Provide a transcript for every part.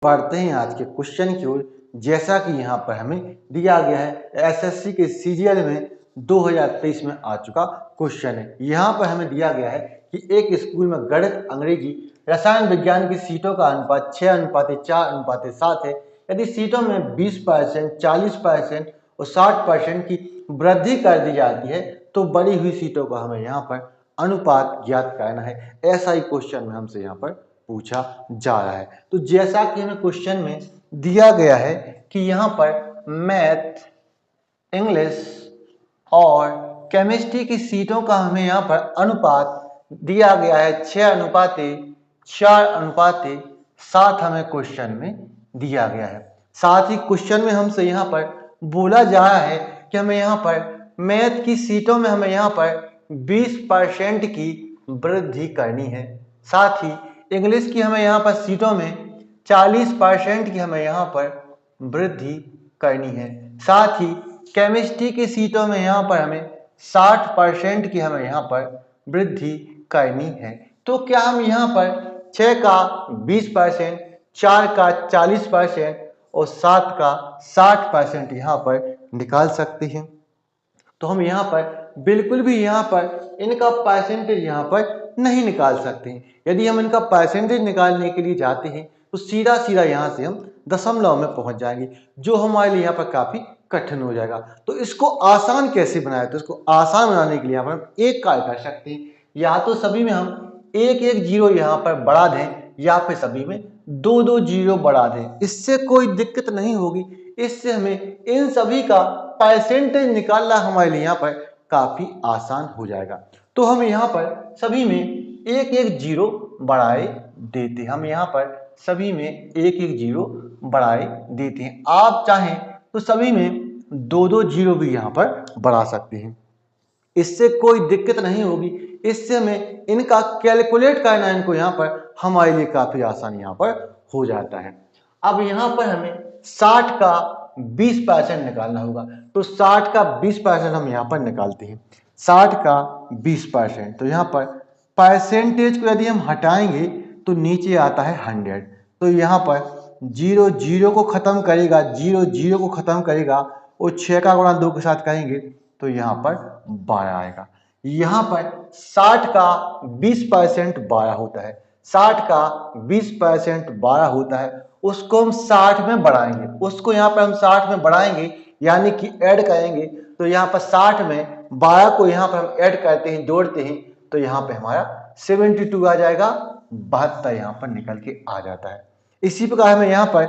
बढ़ते हैं आज के क्वेश्चन की ओर। जैसा कि यहाँ पर हमें दिया गया है, एसएससी के सीजीएल में 2023 में आ चुका क्वेश्चन है। यहाँ पर हमें दिया गया है कि एक स्कूल में गणित, अंग्रेजी, रसायन विज्ञान की सीटों का अनुपात 6:4:7 है। यदि सीटों में 20%, 40% और 60% की वृद्धि कर दी जाती है तो बढ़ी हुई सीटों का हमें यहाँ पर अनुपात ज्ञात करना है। ऐसा ही क्वेश्चन में हमसे यहाँ पर पूछा जा रहा है। तो जैसा कि हमें क्वेश्चन में दिया गया है कि यहाँ पर मैथ, इंग्लिश और केमिस्ट्री की सीटों का हमें यहाँ पर अनुपात दिया गया है 6:4:7 हमें क्वेश्चन में दिया गया है। साथ ही क्वेश्चन में हमसे यहाँ पर बोला जा रहा है कि हमें यहाँ पर मैथ की सीटों में हमें यहाँ पर 20% की वृद्धि करनी है। साथ ही इंग्लिश की हमें यहाँ पर सीटों में 40% की हमें यहाँ पर वृद्धि करनी है। साथ ही केमिस्ट्री की सीटों में यहाँ पर हमें 60% की हमें यहाँ पर वृद्धि करनी है। तो क्या हम यहाँ पर 6 का 20%, 4 का 40% और 7 का 60% यहाँ पर निकाल सकते हैं? तो हम यहाँ पर बिल्कुल भी यहाँ पर इनका परसेंटेज यहाँ पर नहीं निकाल सकते हैं। यदि हम इनका परसेंटेज निकालने के लिए जाते हैं तो सीधा सीधा यहाँ से हम दशमलव में पहुंच जाएंगे, जो हमारे लिए यहाँ पर काफी कठिन हो जाएगा। तो इसको आसान कैसे बनाए? तो इसको आसान बनाने के लिए यहाँ पर हम एक कार्य कर सकते हैं, या तो सभी में हम एक एक जीरो यहाँ पर बढ़ा दें या फिर सभी में दो दो जीरो बढ़ा दें। इससे कोई दिक्कत नहीं होगी। इससे हमें इन सभी का परसेंटेज निकालना हमारे लिए यहाँ पर काफी आसान हो जाएगा। तो हम यहाँ पर सभी में एक एक जीरो बढ़ाए देते हैं। हम यहाँ पर सभी में एक एक जीरो बढ़ाए देते हैं। आप चाहें तो सभी में दो दो जीरो भी यहाँ पर बढ़ा सकते हैं। इससे कोई दिक्कत नहीं होगी। इससे हमें इनका कैलकुलेट करना, इनको यहाँ पर हमारे लिए काफी आसान यहाँ पर हो जाता है। अब यहाँ पर हमें 60 का 20% निकालना होगा। तो 60 का 20% हम यहाँ पर निकालते हैं। 60 का 20%, तो यहाँ पर परसेंटेज को यदि हम हटाएंगे तो नीचे आता है 100। तो यहाँ पर जीरो जीरो को खत्म करेगा, जीरो जीरो को खत्म करेगा और 6 का गुणा 2 के साथ करेंगे तो यहाँ पर 12 आएगा। यहाँ पर 60 का 20% 12 होता है। 60 का 20% 12 होता है। उसको हम 60 में बढ़ाएंगे, उसको यहाँ पर हम 60 में बढ़ाएंगे यानी कि ऐड करेंगे। तो यहाँ पर 60 में 12 को यहाँ पर हम ऐड करते हैं, जोड़ते हैं, तो यहाँ पे हमारा 72 आ जाएगा। 72 यहाँ पर निकल के आ जाता है। इसी प्रकार हमें यहाँ पर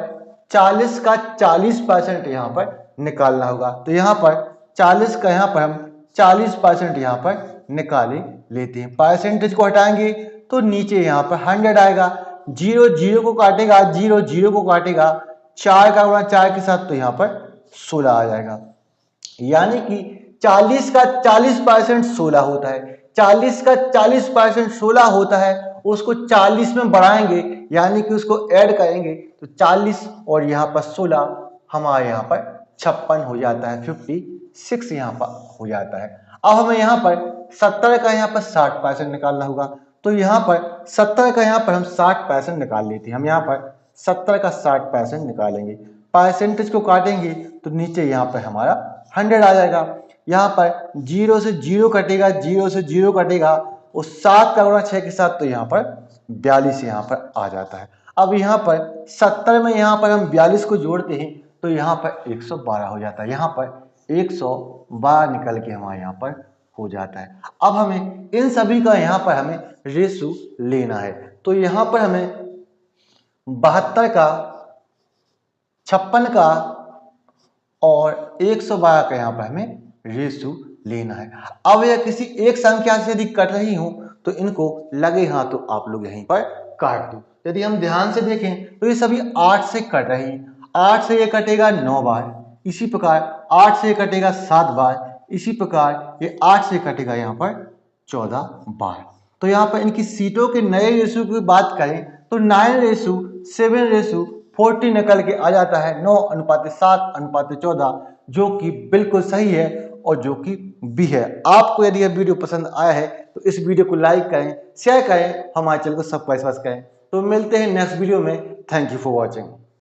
40 का 40% यहाँ पर निकालना होगा। तो यहाँ पर 40 का यहाँ पर हम 40% यहाँ पर निकाले लेते हैं। परसेंटेज को हटाएंगे तो नीचे यहाँ पर 100 आएगा। जीरो जीरो को काटेगा, जीरो जीरो को काटेगा, 4 का गुणा 4 के साथ, तो यहाँ पर 16 आ जाएगा। यानी कि 40 का 40% 16 होता है। 40 का 40% 16 होता है। उसको 40 में बढ़ाएंगे यानी कि उसको ऐड करेंगे तो 40 और यहाँ पर 16 हमारे यहाँ पर 56 हो जाता है। 56 यहाँ पर हो जाता है। अब हमें यहाँ पर 70 का यहाँ पर 60% निकालना होगा। तो यहाँ पर 70 का यहाँ पर हम 60% निकाल लेते हैं। हम यहाँ पर 70 का 60% निकालेंगे, परसेंटेज को काटेंगे तो नीचे यहाँ पर हमारा 100 आ जाएगा। यहाँ पर जीरो से जीरो कटेगा, जीरो से जीरो कटेगा और 7 का गुणा 6 के साथ, तो यहाँ पर 42 यहाँ पर आ जाता है। अब यहाँ पर 70 में यहाँ पर हम 42 को जोड़ते हैं तो यहाँ पर 112 हो जाता है। यहाँ पर 112 निकल के हमारे यहाँ पर हो जाता है। अब हमें इन सभी का यहाँ पर हमें रेशो लेना है। तो यहाँ पर हमें 72 का, 56 का और 112 का यहाँ पर हमें रेशो लेना है। अब यह किसी एक संख्या से यदि कट रही हो तो इनको लगे हाथ तो आप लोग यहीं पर काट दो। यदि हम ध्यान से देखें तो ये सभी 8 से कट रही है। 8 से ये कटेगा 9 बार, इसी प्रकार 8 से कटेगा 7 बार, इसी प्रकार ये 8 से कटेगा यहाँ पर 14 बार। तो यहाँ पर इनकी सीटों के नए रेशो की बात करें तो 9:7:40 निकल के आ जाता है। 9:7:14, जो कि बिल्कुल सही है और जो कि भी है। आपको यदि यह वीडियो पसंद आया है तो इस वीडियो को लाइक करें, शेयर करें, हमारे चैनल को सब्सक्राइब करें। तो मिलते हैं नेक्स्ट वीडियो में। Thank you for watching.